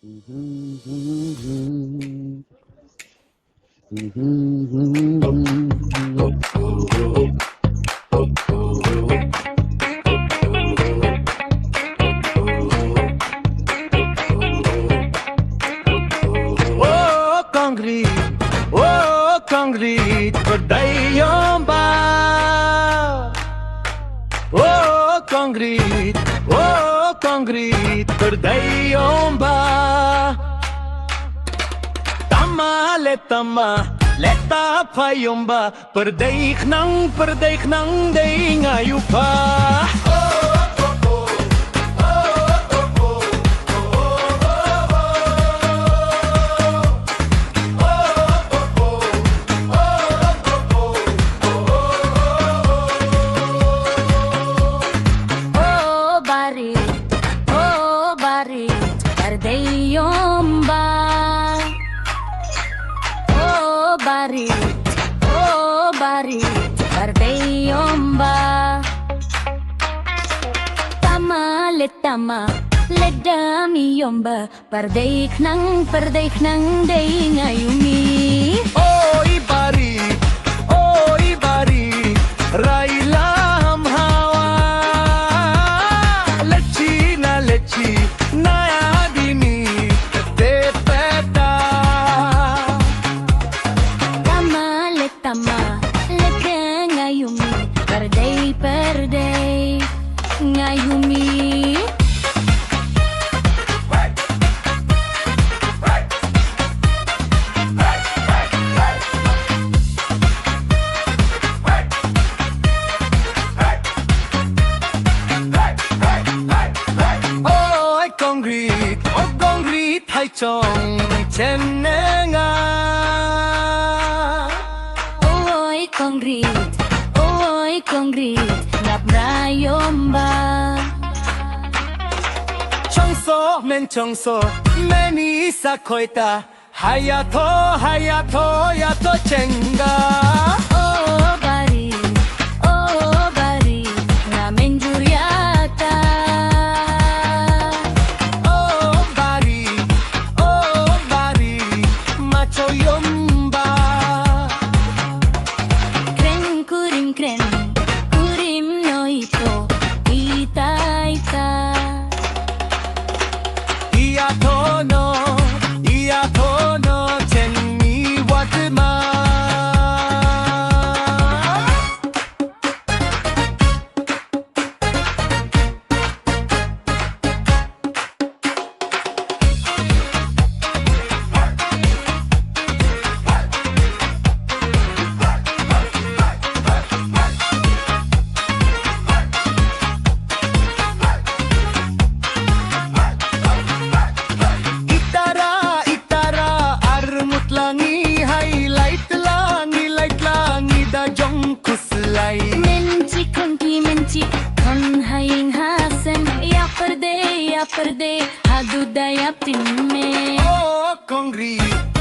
Kongrit berdayomba. Kongrit berdayomba. Tama leta payomba. Perdaik nang day ngayupa. Bahrit berdayomba. Tama ledami yomba. Perdaik nang day ngayumi. Oi Bahrit, railam hawa. Lechi na adimi te peta. Tama leda ngayumi. Perday ngayumi. Kongrit hai chong chen nga. Kongrit ngap rayomba. Chongso meni sakoita. Hayato yato chenga. Bahrit ngamen juriata. Bahrit macho yomba. Kurim noito ita. Iya tono chenni watma. Menci kon haing hasen. Ya perde hadu dayap timme. Kongrit